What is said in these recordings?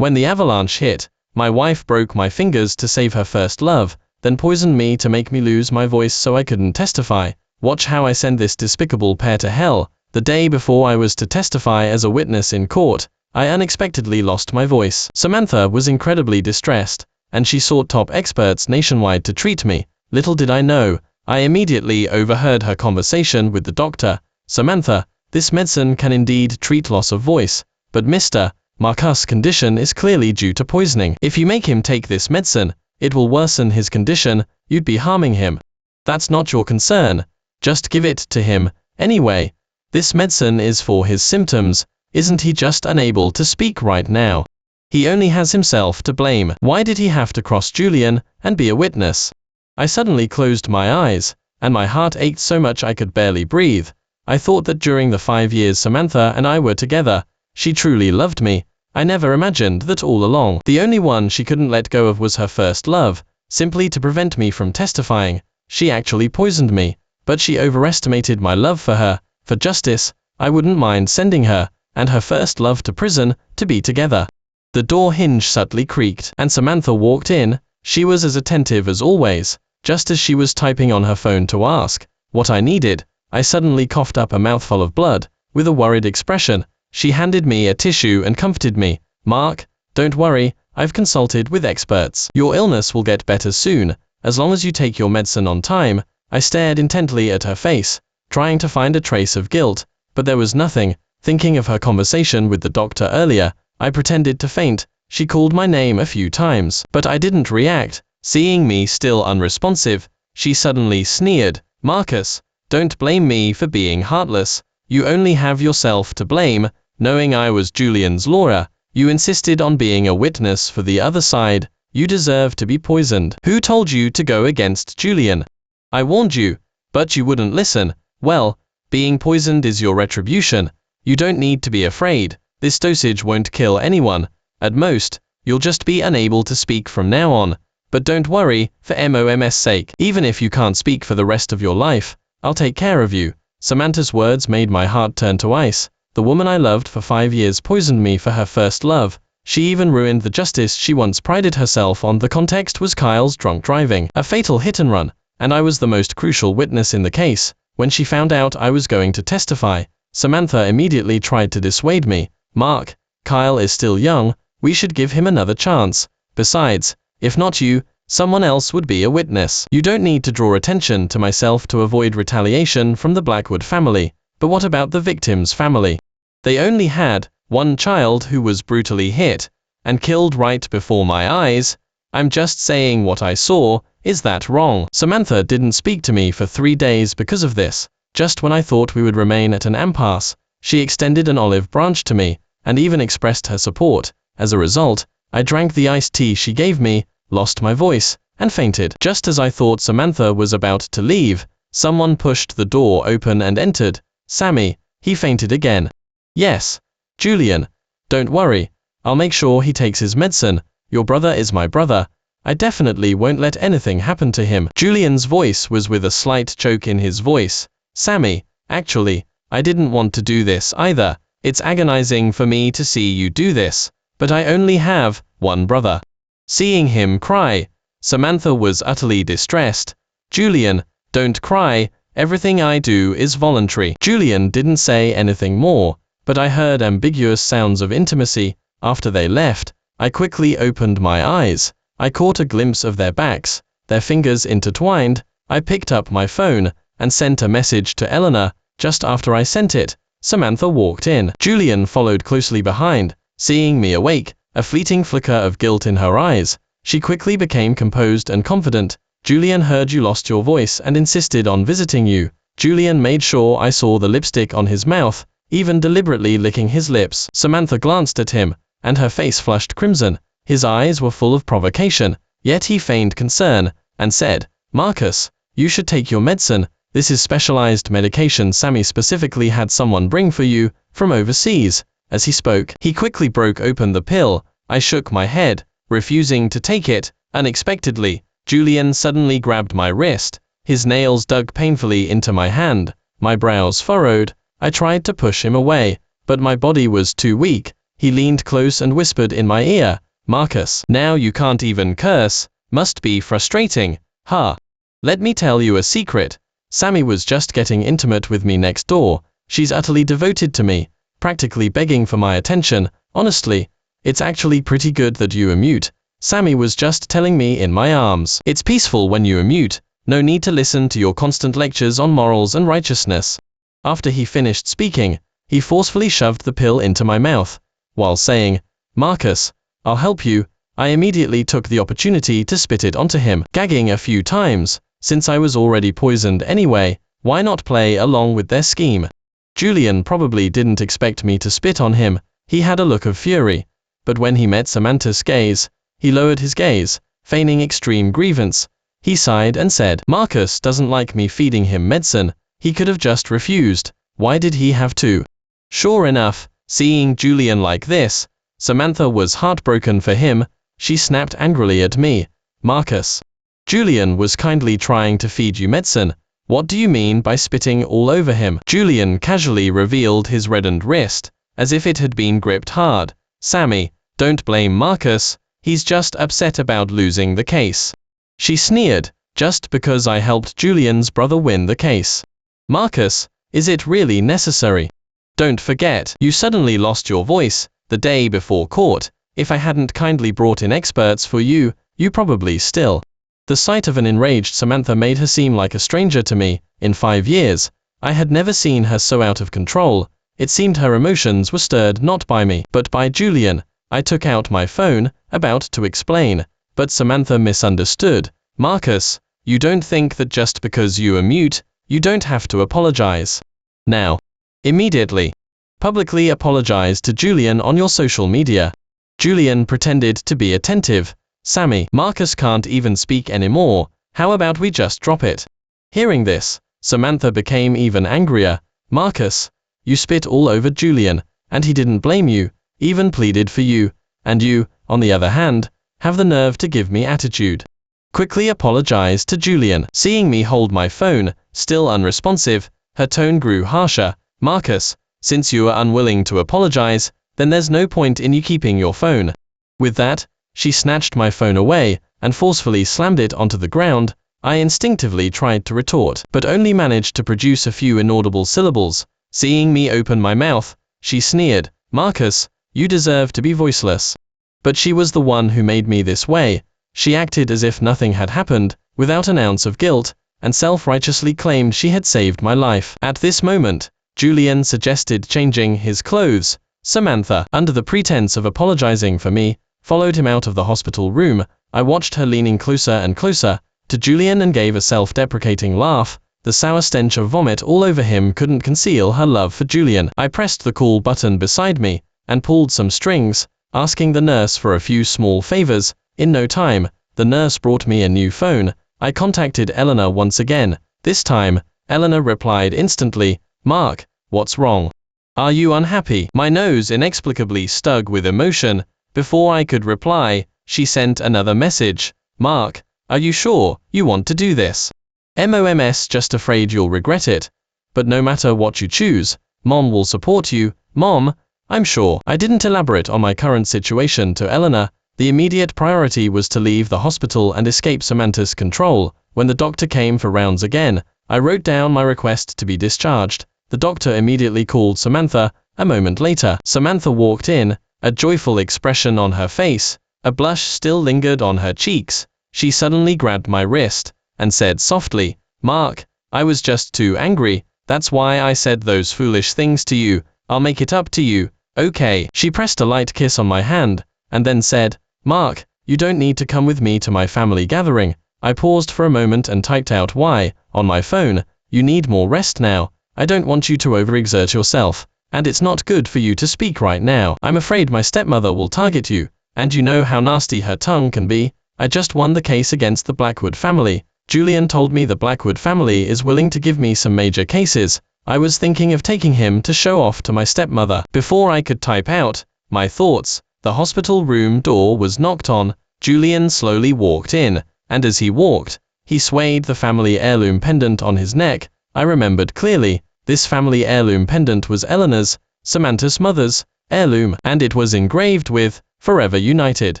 When the avalanche hit, my wife broke my fingers to save her first love, then poisoned me to make me lose my voice so I couldn't testify. Watch how I send this despicable pair to hell. The day before I was to testify as a witness in court, I unexpectedly lost my voice. Samantha was incredibly distressed, and she sought top experts nationwide to treat me. Little did I know, I immediately overheard her conversation with the doctor. Samantha, this medicine can indeed treat loss of voice, but Mr. Marcus' condition is clearly due to poisoning. If you make him take this medicine, it will worsen his condition, you'd be harming him. That's not your concern, just give it to him, anyway. This medicine is for his symptoms, isn't he just unable to speak right now? He only has himself to blame. Why did he have to cross Julian and be a witness? I suddenly closed my eyes, and my heart ached so much I could barely breathe. I thought that during the 5 years Samantha and I were together, she truly loved me. I never imagined that all along, the only one she couldn't let go of was her first love. Simply to prevent me from testifying, she actually poisoned me, but she overestimated my love for her. For justice, I wouldn't mind sending her and her first love to prison to be together. The door hinge subtly creaked, and Samantha walked in. She was as attentive as always. Just as she was typing on her phone to ask what I needed, I suddenly coughed up a mouthful of blood. With a worried expression, she handed me a tissue and comforted me. Mark, don't worry, I've consulted with experts. Your illness will get better soon, as long as you take your medicine on time. I stared intently at her face, trying to find a trace of guilt, but there was nothing. Thinking of her conversation with the doctor earlier, I pretended to faint. She called my name a few times, but I didn't react. Seeing me still unresponsive, she suddenly sneered. Marcus, don't blame me for being heartless. You only have yourself to blame. Knowing I was Julian's lawyer, you insisted on being a witness for the other side. You deserve to be poisoned. Who told you to go against Julian? I warned you, but you wouldn't listen. Well, being poisoned is your retribution. You don't need to be afraid. This dosage won't kill anyone. At most, you'll just be unable to speak from now on. But don't worry, for MOM's sake. Even if you can't speak for the rest of your life, I'll take care of you. Samantha's words made my heart turn to ice. The woman I loved for 5 years poisoned me for her first love. She even ruined the justice she once prided herself on. The context was Kyle's drunk driving, a fatal hit and run, and I was the most crucial witness in the case. When she found out I was going to testify, Samantha immediately tried to dissuade me. Mark, Kyle is still young, we should give him another chance. Besides, if not you, someone else would be a witness. You don't need to draw attention to myself to avoid retaliation from the Blackwood family. But what about the victim's family? They only had one child who was brutally hit and killed right before my eyes. I'm just saying what I saw. Is that wrong? Samantha didn't speak to me for 3 days because of this. Just when I thought we would remain at an impasse, she extended an olive branch to me and even expressed her support. As a result, I drank the iced tea she gave me, lost my voice, and fainted. Just as I thought Samantha was about to leave, someone pushed the door open and entered. Sammy, he fainted again. Yes, Julian, don't worry, I'll make sure he takes his medicine. Your brother is my brother. I definitely won't let anything happen to him. Julian's voice was with a slight choke in his voice. Sammy, actually, I didn't want to do this either. It's agonizing for me to see you do this, but I only have one brother. Seeing him cry, Samantha was utterly distressed. Julian, don't cry. Everything I do is voluntary. Julian didn't say anything more, but I heard ambiguous sounds of intimacy. After they left, I quickly opened my eyes. I caught a glimpse of their backs, their fingers intertwined. I picked up my phone and sent a message to Eleanor. Just after I sent it, Samantha walked in. Julian followed closely behind. Seeing me awake, a fleeting flicker of guilt in her eyes, she quickly became composed and confident. Julian heard you lost your voice and insisted on visiting you. Julian made sure I saw the lipstick on his mouth, even deliberately licking his lips. Samantha glanced at him, and her face flushed crimson. His eyes were full of provocation, yet he feigned concern, and said, Marcus, you should take your medicine. This is specialized medication Sammy specifically had someone bring for you, from overseas. As he spoke, he quickly broke open the pill. I shook my head, refusing to take it. Unexpectedly, Julian suddenly grabbed my wrist. His nails dug painfully into my hand. My brows furrowed. I tried to push him away, but my body was too weak. He leaned close and whispered in my ear, "Marcus, now you can't even curse, must be frustrating, huh? Let me tell you a secret. Sammy was just getting intimate with me next door. She's utterly devoted to me, practically begging for my attention. Honestly, it's actually pretty good that you are mute. Sammy was just telling me in my arms. It's peaceful when you are mute, no need to listen to your constant lectures on morals and righteousness." After he finished speaking, he forcefully shoved the pill into my mouth, while saying, "Marcus, I'll help you." I immediately took the opportunity to spit it onto him, gagging a few times. Since I was already poisoned anyway, why not play along with their scheme? Julian probably didn't expect me to spit on him. He had a look of fury, but when he met Samantha's gaze, he lowered his gaze, feigning extreme grievance. He sighed and said, "Marcus doesn't like me feeding him medicine. He could have just refused. Why did he have to?" Sure enough, seeing Julian like this, Samantha was heartbroken for him. She snapped angrily at me, "Marcus, Julian was kindly trying to feed you medicine. What do you mean by spitting all over him?" Julian casually revealed his reddened wrist, as if it had been gripped hard. "Sammy, don't blame Marcus, he's just upset about losing the case." She sneered, "Just because I helped Julian's brother win the case. Marcus, is it really necessary? Don't forget, you suddenly lost your voice the day before court. If I hadn't kindly brought in experts for you, you probably still." The sight of an enraged Samantha made her seem like a stranger to me. In 5 years, I had never seen her so out of control. It seemed her emotions were stirred not by me, but by Julian. I took out my phone, about to explain, but Samantha misunderstood. "Marcus, you don't think that just because you are mute, you don't have to apologize. Now, immediately, publicly apologize to Julian on your social media." Julian pretended to be attentive. "Sammy, Marcus can't even speak anymore. How about we just drop it?" Hearing this, Samantha became even angrier. "Marcus, you spit all over Julian, and he didn't blame you, even pleaded for you, and you, on the other hand, have the nerve to give me attitude. Quickly apologize to Julian." Seeing me hold my phone, still unresponsive, her tone grew harsher. "Marcus, since you are unwilling to apologize, then there's no point in you keeping your phone." With that, she snatched my phone away, and forcefully slammed it onto the ground. I instinctively tried to retort, but only managed to produce a few inaudible syllables. Seeing me open my mouth, she sneered, "Marcus, you deserve to be voiceless." But she was the one who made me this way. She acted as if nothing had happened, without an ounce of guilt, and self-righteously claimed she had saved my life. At this moment, Julian suggested changing his clothes. Samantha, under the pretense of apologizing for me, followed him out of the hospital room. I watched her leaning closer and closer to Julian and gave a self-deprecating laugh. The sour stench of vomit all over him couldn't conceal her love for Julian. I pressed the call button beside me, and pulled some strings, asking the nurse for a few small favors. In no time, the nurse brought me a new phone. I contacted Eleanor once again. This time, Eleanor replied instantly, "Mark, what's wrong? Are you unhappy?" My nose inexplicably stuck with emotion. Before I could reply, she sent another message. "Mark, are you sure you want to do this? MOMS, just afraid you'll regret it. But no matter what you choose, Mom will support you. Mom, I'm sure." I didn't elaborate on my current situation to Eleanor. The immediate priority was to leave the hospital and escape Samantha's control. When the doctor came for rounds again, I wrote down my request to be discharged. The doctor immediately called Samantha. A moment later, Samantha walked in, a joyful expression on her face. A blush still lingered on her cheeks. She suddenly grabbed my wrist and said softly, "Mark, I was just too angry. That's why I said those foolish things to you. I'll make it up to you, okay?" She pressed a light kiss on my hand, and then said, "Mark, you don't need to come with me to my family gathering." I paused for a moment and typed out why on my phone. "You need more rest now. I don't want you to overexert yourself, and it's not good for you to speak right now. I'm afraid my stepmother will target you, and you know how nasty her tongue can be. I just won the case against the Blackwood family. Julian told me the Blackwood family is willing to give me some major cases. I was thinking of taking him to show off to my stepmother." Before I could type out my thoughts, the hospital room door was knocked on. Julian slowly walked in, and as he walked, he swayed the family heirloom pendant on his neck. I remembered clearly, this family heirloom pendant was Eleanor's, Samantha's mother's. heirloom, and it was engraved with, "Forever United."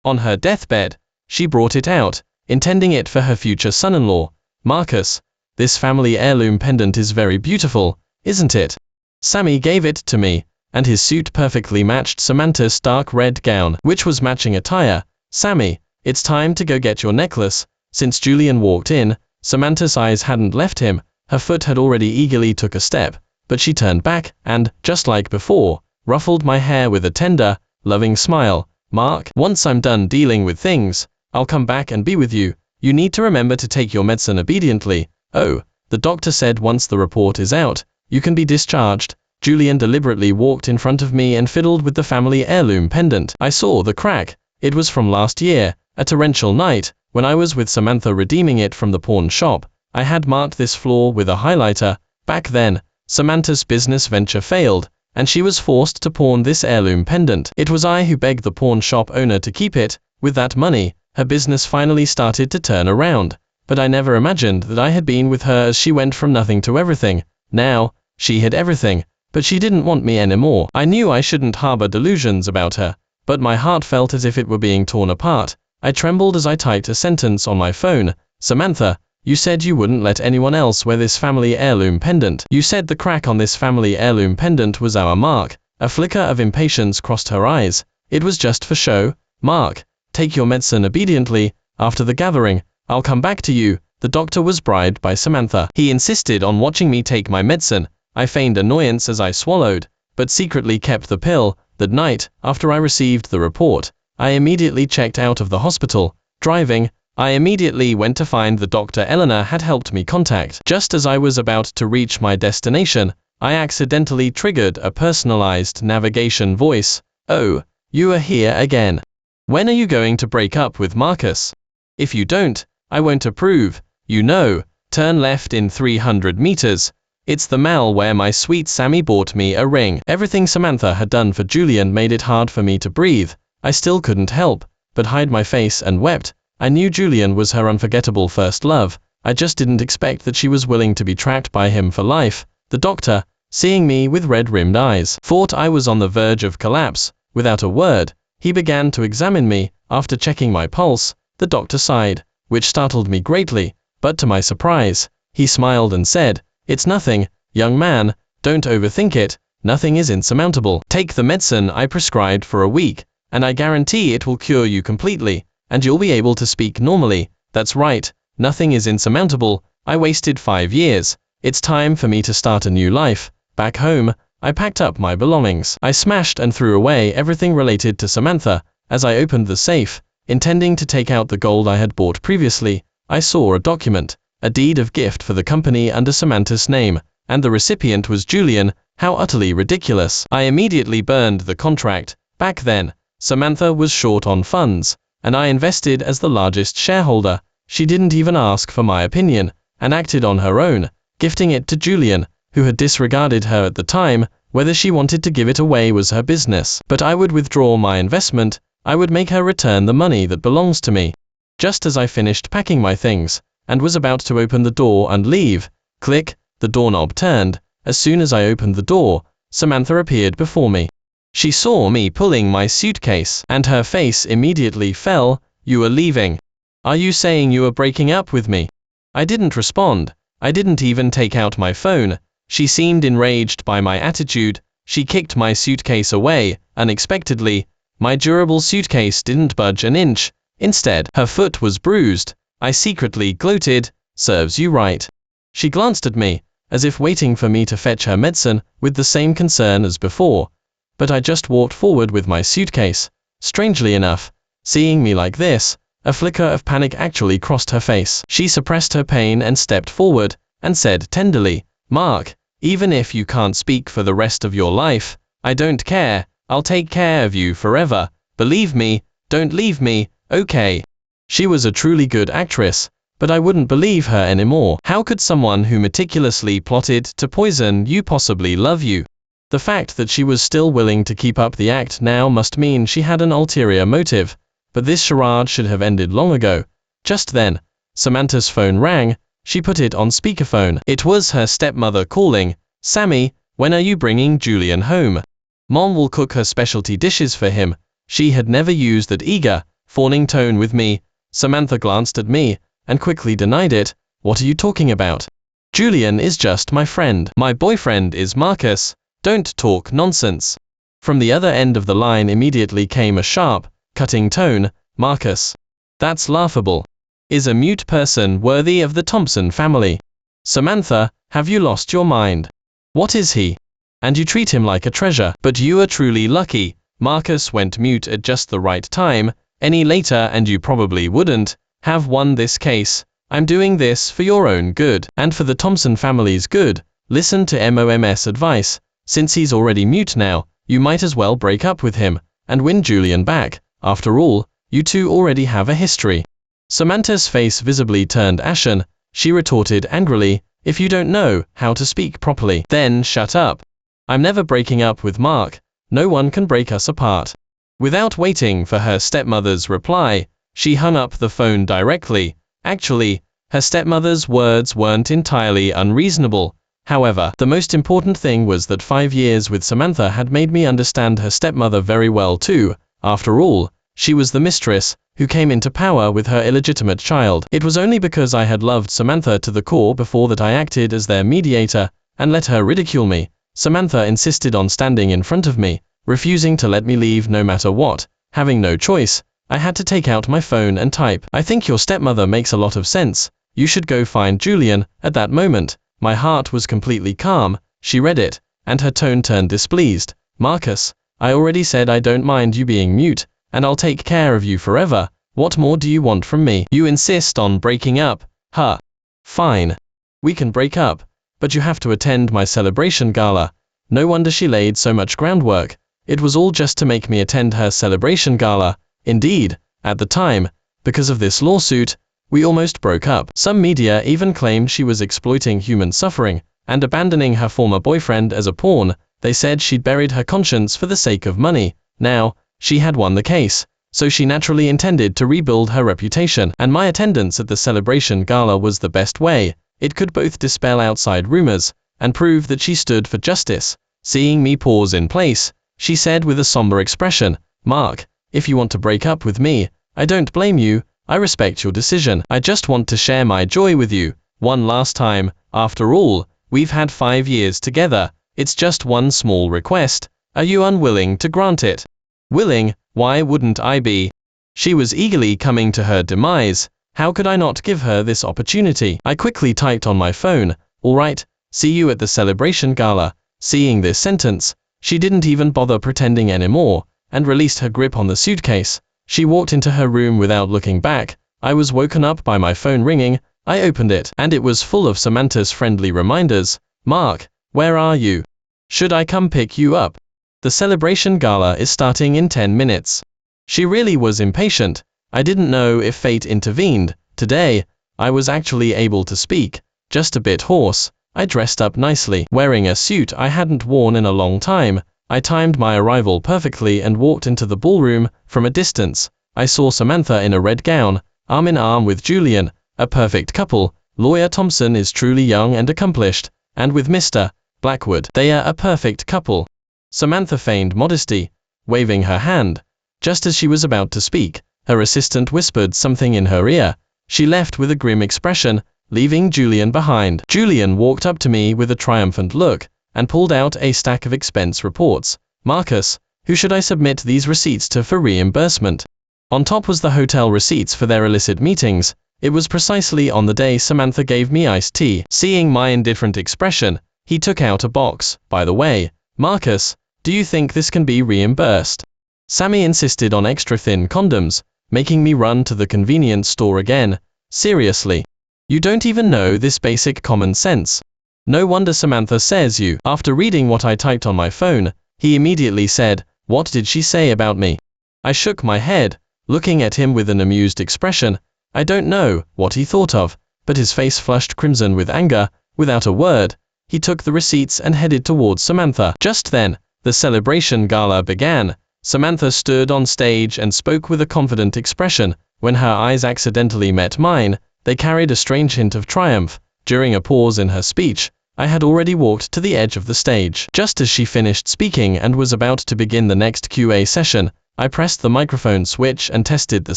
On her deathbed, she brought it out, intending it for her future son-in-law, Marcus. "This family heirloom pendant is very beautiful, isn't it?" Sammy gave it to me, and his suit perfectly matched Samantha's dark red gown, which was matching attire. "Sammy, it's time to go get your necklace." Since Julian walked in, Samantha's eyes hadn't left him. Her foot had already eagerly took a step, but she turned back and, just like before, ruffled my hair with a tender, loving smile. "Mark, once I'm done dealing with things, I'll come back and be with you. You need to remember to take your medicine obediently." "Oh, the doctor said once the report is out, you can be discharged." Julian deliberately walked in front of me and fiddled with the family heirloom pendant. I saw the crack. It was from last year, a torrential night, when I was with Samantha redeeming it from the pawn shop. I had marked this flaw with a highlighter. Back then, Samantha's business venture failed, and she was forced to pawn this heirloom pendant. It was I who begged the pawn shop owner to keep it. With that money, her business finally started to turn around. But I never imagined that I had been with her as she went from nothing to everything. Now, she had everything, but she didn't want me anymore. I knew I shouldn't harbor delusions about her, but my heart felt as if it were being torn apart. I trembled as I typed a sentence on my phone. "Samantha, you said you wouldn't let anyone else wear this family heirloom pendant. You said the crack on this family heirloom pendant was our mark." A flicker of impatience crossed her eyes. "It was just for show. Mark, take your medicine obediently. After the gathering, I'll come back to you." The doctor was bribed by Samantha. He insisted on watching me take my medicine. I feigned annoyance as I swallowed, but secretly kept the pill. That night, after I received the report, I immediately checked out of the hospital. Driving, I immediately went to find the doctor Eleanor had helped me contact. Just as I was about to reach my destination, I accidentally triggered a personalized navigation voice. "Oh, you are here again. When are you going to break up with Marcus? If you don't, I won't approve. You know, turn left in 300 meters. It's the mall where my sweet Sammy bought me a ring." Everything Samantha had done for Julian made it hard for me to breathe. I still couldn't help but hide my face and wept. I knew Julian was her unforgettable first love. I just didn't expect that she was willing to be trapped by him for life. The doctor, seeing me with red-rimmed eyes, thought I was on the verge of collapse. Without a word, he began to examine me. After checking my pulse, the doctor sighed, which startled me greatly, but to my surprise, he smiled and said, "It's nothing, young man, don't overthink it. Nothing is insurmountable. Take the medicine I prescribed for a week, and I guarantee it will cure you completely, and you'll be able to speak normally." That's right, nothing is insurmountable. I wasted 5 years. It's time for me to start a new life. Back home, I packed up my belongings. I smashed and threw away everything related to Samantha. As I opened the safe, intending to take out the gold I had bought previously, I saw a document, a deed of gift for the company under Samantha's name, and the recipient was Julian. How utterly ridiculous. I immediately burned the contract. Back then, Samantha was short on funds, and I invested as the largest shareholder. She didn't even ask for my opinion, and acted on her own, gifting it to Julian, who had disregarded her at the time. Whether she wanted to give it away was her business, but I would withdraw my investment. I would make her return the money that belongs to me. Just as I finished packing my things, and was about to open the door and leave, click, the doorknob turned. As soon as I opened the door, Samantha appeared before me. She saw me pulling my suitcase, and her face immediately fell. "You are leaving. Are you saying you are breaking up with me?" I didn't respond. I didn't even take out my phone. She seemed enraged by my attitude. She kicked my suitcase away. Unexpectedly, my durable suitcase didn't budge an inch. Instead, her foot was bruised. I secretly gloated. "Serves you right." She glanced at me, as if waiting for me to fetch her medicine, with the same concern as before. But I just walked forward with my suitcase. Strangely enough, seeing me like this, a flicker of panic actually crossed her face. She suppressed her pain and stepped forward, and said tenderly, "Mark, even if you can't speak for the rest of your life, I don't care. I'll take care of you forever. Believe me, don't leave me, okay?" She was a truly good actress, but I wouldn't believe her anymore. How could someone who meticulously plotted to poison you possibly love you? The fact that she was still willing to keep up the act now must mean she had an ulterior motive, but this charade should have ended long ago. Just then, Samantha's phone rang. She put it on speakerphone. It was her stepmother calling. "Sammy, when are you bringing Julian home?" Mom will cook her specialty dishes for him. She had never used that eager, fawning tone with me. Samantha glanced at me, and quickly denied it. What are you talking about? Julian is just my friend. My boyfriend is Marcus. Don't talk nonsense. From the other end of the line immediately came a sharp, cutting tone. Marcus. That's laughable. Is a mute person worthy of the Thompson family? Samantha, have you lost your mind? What is he? And you treat him like a treasure. But you are truly lucky. Marcus went mute at just the right time. Any later and you probably wouldn't have won this case. I'm doing this for your own good, and for the Thompson family's good. Listen to Mom's advice. Since he's already mute now, you might as well break up with him, and win Julian back. After all, you two already have a history. Samantha's face visibly turned ashen. She retorted angrily, if you don't know how to speak properly, then shut up. I'm never breaking up with Mark. No one can break us apart. Without waiting for her stepmother's reply, she hung up the phone directly. Actually, her stepmother's words weren't entirely unreasonable. However, the most important thing was that 5 years with Samantha had made me understand her stepmother very well too. After all, she was the mistress who came into power with her illegitimate child. It was only because I had loved Samantha to the core before that I acted as their mediator and let her ridicule me. Samantha insisted on standing in front of me, refusing to let me leave no matter what. Having no choice, I had to take out my phone and type, I think your stepmother makes a lot of sense. You should go find Julian. At that moment, my heart was completely calm. She read it, and her tone turned displeased. Marcus, I already said I don't mind you being mute, and I'll take care of you forever. What more do you want from me? You insist on breaking up? Huh. Fine. We can break up, but you have to attend my celebration gala. No wonder she laid so much groundwork. It was all just to make me attend her celebration gala. Indeed, at the time, because of this lawsuit, we almost broke up. Some media even claimed she was exploiting human suffering and abandoning her former boyfriend as a pawn. They said she'd buried her conscience for the sake of money. Now, she had won the case, so she naturally intended to rebuild her reputation, and my attendance at the celebration gala was the best way. It could both dispel outside rumors and prove that she stood for justice. Seeing me pause in place, she said with a somber expression, Mark, if you want to break up with me, I don't blame you. I respect your decision. I just want to share my joy with you one last time. After all, we've had 5 years together. It's just one small request. Are you unwilling to grant it? Willing? Why wouldn't I be? She was eagerly coming to her demise. How could I not give her this opportunity? I quickly typed on my phone, all right, see you at the celebration gala. Seeing this sentence, she didn't even bother pretending anymore, and released her grip on the suitcase. She walked into her room without looking back. I was woken up by my phone ringing. I opened it, and it was full of Samantha's friendly reminders. Mark, where are you? Should I come pick you up? The celebration gala is starting in 10 minutes. She really was impatient. I didn't know if fate intervened. Today, I was actually able to speak, just a bit hoarse. I dressed up nicely, wearing a suit I hadn't worn in a long time. I timed my arrival perfectly and walked into the ballroom. From a distance, I saw Samantha in a red gown, arm in arm with Julian, a perfect couple. Lawyer Thompson is truly young and accomplished, and with Mr. Blackwood, they are a perfect couple. Samantha feigned modesty, waving her hand. Just as she was about to speak, her assistant whispered something in her ear. She left with a grim expression, leaving Julian behind. Julian walked up to me with a triumphant look, and pulled out a stack of expense reports. Marcus, who should I submit these receipts to for reimbursement? On top was the hotel receipts for their illicit meetings. It was precisely on the day Samantha gave me iced tea. Seeing my indifferent expression, he took out a box. By the way, Marcus, do you think this can be reimbursed? Sammy insisted on extra thin condoms, making me run to the convenience store again. Seriously, you don't even know this basic common sense. No wonder Samantha says you. After reading what I typed on my phone, he immediately said, what did she say about me? I shook my head, looking at him with an amused expression. I don't know what he thought of, but his face flushed crimson with anger. Without a word, he took the receipts and headed towards Samantha. Just then, the celebration gala began. Samantha stood on stage and spoke with a confident expression. When her eyes accidentally met mine, they carried a strange hint of triumph. During a pause in her speech, I had already walked to the edge of the stage. Just as she finished speaking and was about to begin the next QA session, I pressed the microphone switch and tested the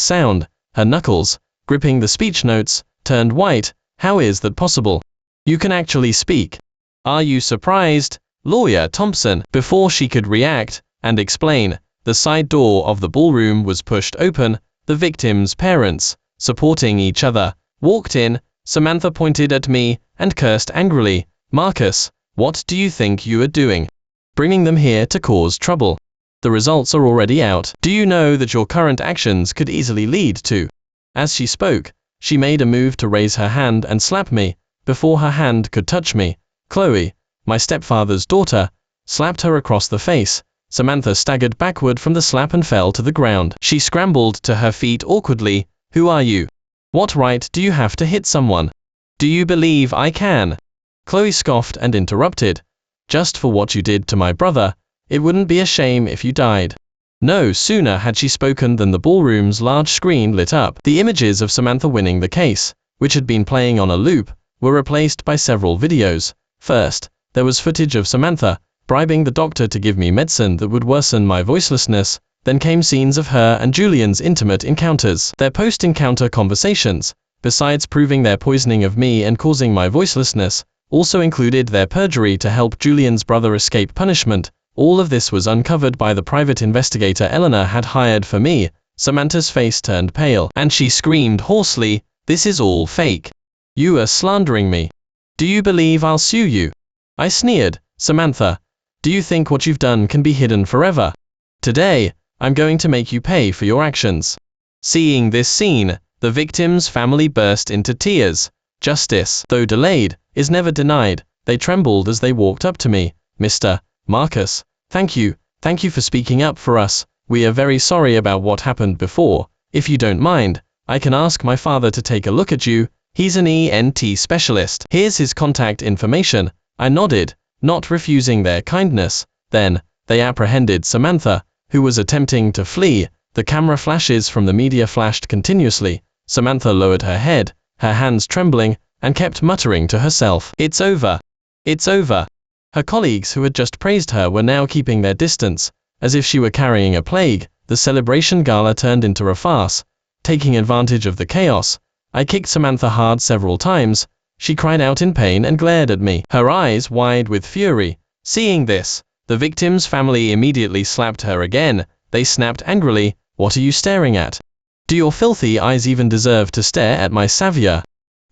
sound. Her knuckles, gripping the speech notes, turned white. How is that possible? You can actually speak. Are you surprised, Lawyer Thompson? Before she could react and explain, the side door of the ballroom was pushed open. The victims' parents, supporting each other, walked in. Samantha pointed at me and cursed angrily. Marcus, what do you think you are doing? Bringing them here to cause trouble. The results are already out. Do you know that your current actions could easily lead to? As she spoke, she made a move to raise her hand and slap me. Before her hand could touch me, Chloe, my stepfather's daughter, slapped her across the face. Samantha staggered backward from the slap and fell to the ground. She scrambled to her feet awkwardly. Who are you? What right do you have to hit someone? Do you believe I can? Chloe scoffed and interrupted. Just for what you did to my brother, it wouldn't be a shame if you died. No sooner had she spoken than the ballroom's large screen lit up. The images of Samantha winning the case, which had been playing on a loop, were replaced by several videos. First, there was footage of Samantha bribing the doctor to give me medicine that would worsen my voicelessness. Then came scenes of her and Julian's intimate encounters. Their post-encounter conversations, besides proving their poisoning of me and causing my voicelessness, also included their perjury to help Julian's brother escape punishment. All of this was uncovered by the private investigator Eleanor had hired for me. Samantha's face turned pale, and she screamed hoarsely, "This is all fake. You are slandering me. Do you believe I'll sue you?" I sneered. Samantha, do you think what you've done can be hidden forever? Today, I'm going to make you pay for your actions. Seeing this scene, the victim's family burst into tears. Justice, though delayed, is never denied. They trembled as they walked up to me. Mr. Marcus, thank you for speaking up for us. We are very sorry about what happened before. If you don't mind, I can ask my father to take a look at you. He's an ENT specialist. Here's his contact information. I nodded, not refusing their kindness. Then, they apprehended Samantha, who was attempting to flee. The camera flashes from the media flashed continuously. Samantha lowered her head, her hands trembling, and kept muttering to herself, "It's over. It's over." Her colleagues who had just praised her were now keeping their distance, as if she were carrying a plague. The celebration gala turned into a farce. Taking advantage of the chaos, I kicked Samantha hard several times. She cried out in pain and glared at me, her eyes wide with fury. Seeing this, the victim's family immediately slapped her again. They snapped angrily, "What are you staring at? Do your filthy eyes even deserve to stare at my savior?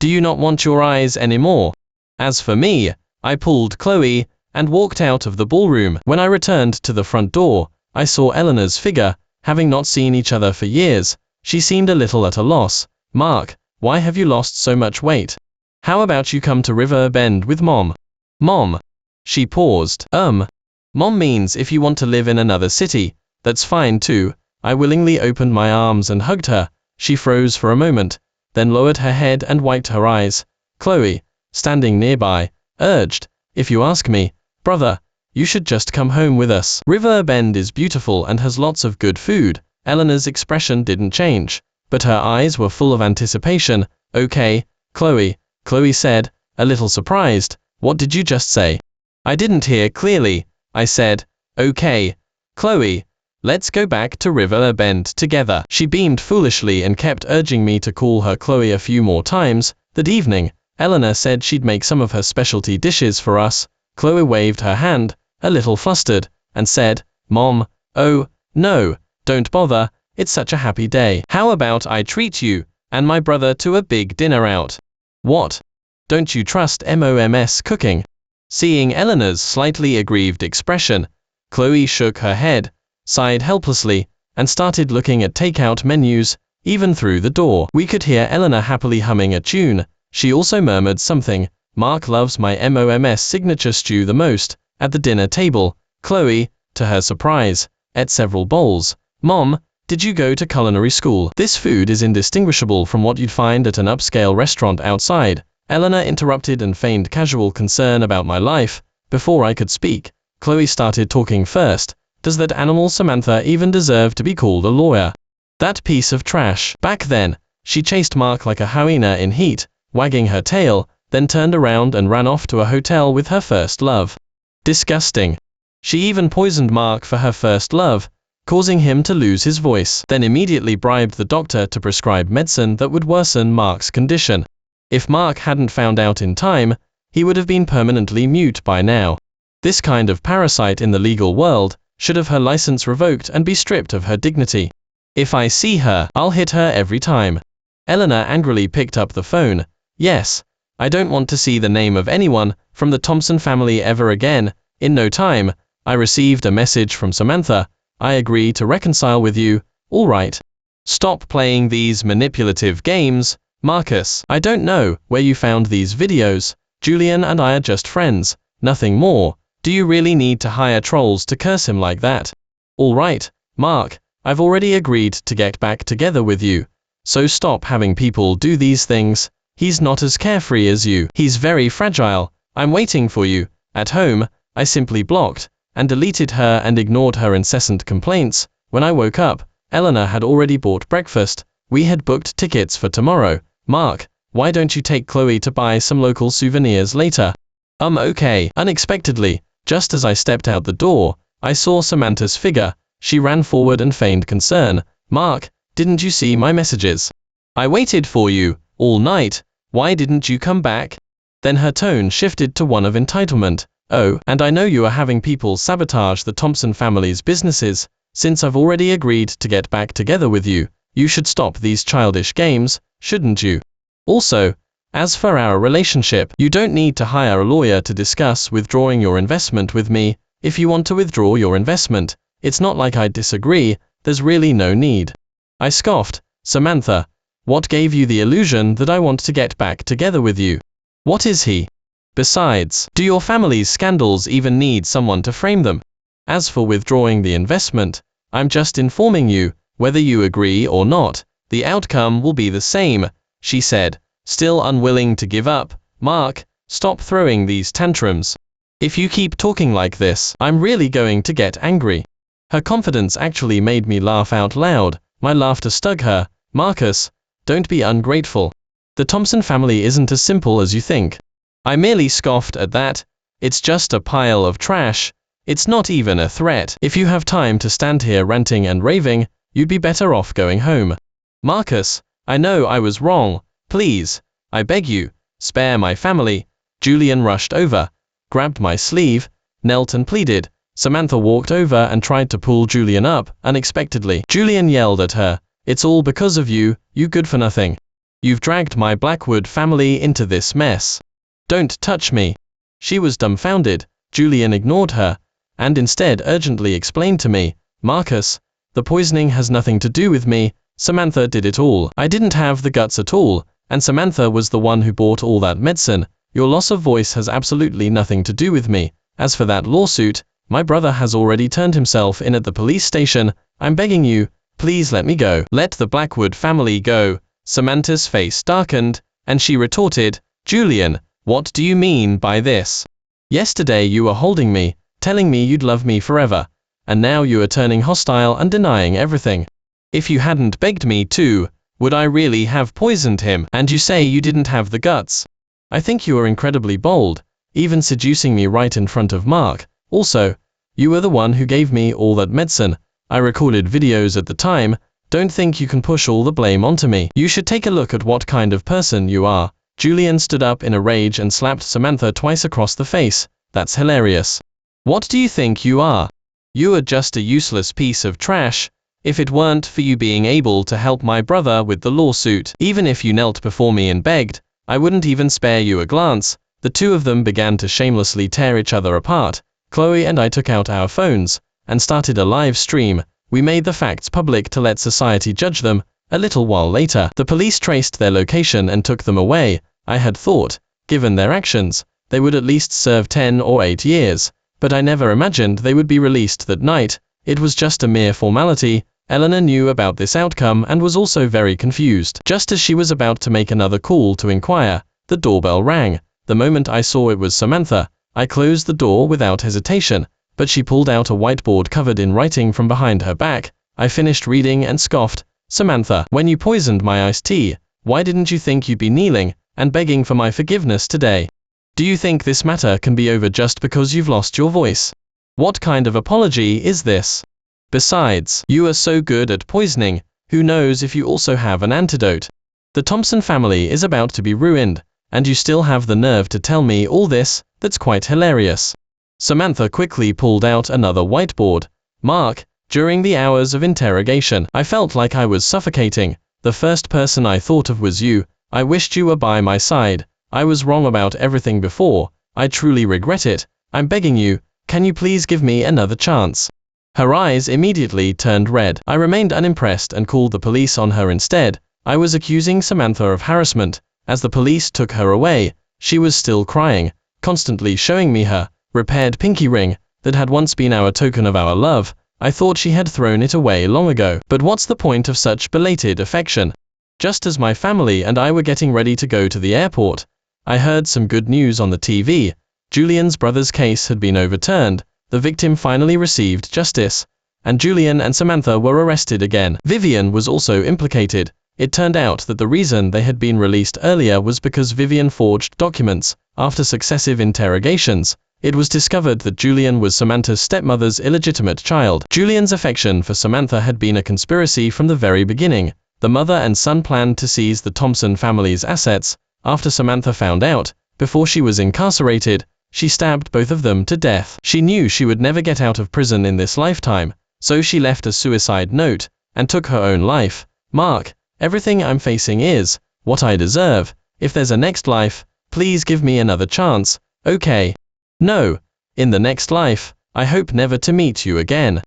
Do you not want your eyes anymore?" As for me, I pulled Chloe and walked out of the ballroom. When I returned to the front door, I saw Eleanor's figure. Having not seen each other for years, she seemed a little at a loss. "Mark, why have you lost so much weight? How about you come to River Bend with Mom?" "Mom?" She paused. Mom means if you want to live in another city, that's fine too." I willingly opened my arms and hugged her. She froze for a moment, then lowered her head and wiped her eyes. Chloe, standing nearby, urged, "If you ask me, brother, you should just come home with us. River Bend is beautiful and has lots of good food." Eleanor's expression didn't change, but her eyes were full of anticipation. "Okay, Chloe," Chloe said, a little surprised. "What did you just say?" "I didn't hear clearly." I said, "Okay, Chloe, let's go back to River Bend together." She beamed foolishly and kept urging me to call her Chloe a few more times. That evening, Eleanor said she'd make some of her specialty dishes for us. Chloe waved her hand, a little flustered, and said, "Mom, oh, no, don't bother, it's such a happy day. How about I treat you and my brother to a big dinner out?" "What? Don't you trust Mom's cooking?" Seeing Eleanor's slightly aggrieved expression, Chloe shook her head, sighed helplessly, and started looking at takeout menus. Even through the door, we could hear Eleanor happily humming a tune. She also murmured something. "Mark loves my Mom's signature stew the most." At the dinner table, Chloe, to her surprise, ate several bowls. "Mom, did you go to culinary school? This food is indistinguishable from what you'd find at an upscale restaurant outside." Eleanor interrupted and feigned casual concern about my life. Before I could speak, Chloe started talking first. "Does that animal Samantha even deserve to be called a lawyer? That piece of trash." Back then, she chased Mark like a hyena in heat, wagging her tail. then turned around and ran off to a hotel with her first love. Disgusting. She even poisoned Mark for her first love, causing him to lose his voice, then immediately bribed the doctor to prescribe medicine that would worsen Mark's condition. If Mark hadn't found out in time, he would have been permanently mute by now. This kind of parasite in the legal world should have her license revoked and be stripped of her dignity. If I see her, I'll hit her every time. Eleanor angrily picked up the phone. Yes, I don't want to see the name of anyone from the Thompson family ever again. In no time, I received a message from Samantha. I agree to reconcile with you, all right. Stop playing these manipulative games, Marcus. I don't know where you found these videos. Julian and I are just friends, nothing more. Do you really need to hire trolls to curse him like that? All right, Mark, I've already agreed to get back together with you. So stop having people do these things. He's not as carefree as you. He's very fragile. I'm waiting for you. At home, I simply blocked and deleted her and ignored her incessant complaints. When I woke up, Eleanor had already bought breakfast. We had booked tickets for tomorrow. Mark, why don't you take Chloe to buy some local souvenirs later? Okay. Unexpectedly, just as I stepped out the door, I saw Samantha's figure. She ran forward and feigned concern. Mark, didn't you see my messages? I waited for you all night. Why didn't you come back? Then her tone shifted to one of entitlement. Oh, and I know you are having people sabotage the Thompson family's businesses. Since I've already agreed to get back together with you, you should stop these childish games, shouldn't you? Also, as for our relationship, you don't need to hire a lawyer to discuss withdrawing your investment with me. If you want to withdraw your investment, it's not like I'd disagree. There's really no need. I scoffed. Samantha, what gave you the illusion that I want to get back together with you? What is he? Besides, do your family's scandals even need someone to frame them? As for withdrawing the investment, I'm just informing you, whether you agree or not, the outcome will be the same, she said, still unwilling to give up. Mark, stop throwing these tantrums. If you keep talking like this, I'm really going to get angry. Her confidence actually made me laugh out loud. My laughter stung her. Marcus, don't be ungrateful. The Thompson family isn't as simple as you think. I merely scoffed at that. It's just a pile of trash. It's not even a threat. If you have time to stand here ranting and raving, you'd be better off going home. Marcus, I know I was wrong. Please, I beg you, spare my family. Julian rushed over, grabbed my sleeve, knelt and pleaded. Samantha walked over and tried to pull Julian up. Unexpectedly, Julian yelled at her, "It's all because of you, you good for nothing. You've dragged my Blackwood family into this mess. Don't touch me." She was dumbfounded. Julian ignored her, and instead urgently explained to me, "Marcus, the poisoning has nothing to do with me. Samantha did it all. I didn't have the guts at all, and Samantha was the one who bought all that medicine. Your loss of voice has absolutely nothing to do with me. As for that lawsuit, my brother has already turned himself in at the police station. I'm begging you, please let me go. Let the Blackwood family go." Samantha's face darkened, and she retorted, "Julian, what do you mean by this? Yesterday you were holding me, telling me you'd love me forever, and now you are turning hostile and denying everything. If you hadn't begged me to, would I really have poisoned him? And you say you didn't have the guts. I think you are incredibly bold, even seducing me right in front of Mark. Also, you were the one who gave me all that medicine. I recorded videos at the time. Don't think you can push all the blame onto me. You should take a look at what kind of person you are." Julian stood up in a rage and slapped Samantha twice across the face. "That's hilarious. What do you think you are? You are just a useless piece of trash. If it weren't for you being able to help my brother with the lawsuit, even if you knelt before me and begged, I wouldn't even spare you a glance." The two of them began to shamelessly tear each other apart. Chloe and I took out our phones and started a live stream. We made the facts public to let society judge them. A little while later, the police traced their location and took them away. I had thought, given their actions, they would at least serve 10 or 8 years, but I never imagined they would be released that night. It was just a mere formality. Eleanor knew about this outcome and was also very confused. Just as she was about to make another call to inquire, the doorbell rang. The moment I saw it was Samantha, I closed the door without hesitation, but she pulled out a whiteboard covered in writing from behind her back. I finished reading and scoffed. "Samantha, when you poisoned my iced tea, Why didn't you think you'd be kneeling and begging for my forgiveness today? Do you think this matter can be over just because you've lost your voice? What kind of apology is this? Besides, you are so good at poisoning, who knows if you also have an antidote? The Thompson family is about to be ruined, and you still have the nerve to tell me all this. That's quite hilarious. Samantha quickly pulled out another whiteboard. Mark, during the hours of interrogation, I felt like I was suffocating. The first person I thought of was you. I wished you were by my side. I was wrong about everything before. I truly regret it. I'm begging you, can you please give me another chance? Her eyes immediately turned red. I remained unimpressed and called the police on her instead. I was accusing Samantha of harassment. As the police took her away, she was still crying, constantly showing me her repaired pinky ring that had once been our token of our love. I thought she had thrown it away long ago. But what's the point of such belated affection? Just as my family and I were getting ready to go to the airport, I heard some good news on the TV. Julian's brother's case had been overturned. The victim finally received justice, and Julian and Samantha were arrested again. Vivian was also implicated. It turned out that the reason they had been released earlier was because Vivian forged documents. After successive interrogations, it was discovered that Julian was Samantha's stepmother's illegitimate child. Julian's affection for Samantha had been a conspiracy from the very beginning. The mother and son planned to seize the Thompson family's assets. After Samantha found out, before she was incarcerated, she stabbed both of them to death. She knew she would never get out of prison in this lifetime, so she left a suicide note and took her own life. Mark, everything I'm facing is what I deserve. If there's a next life, please give me another chance, okay? No. In the next life, I hope never to meet you again.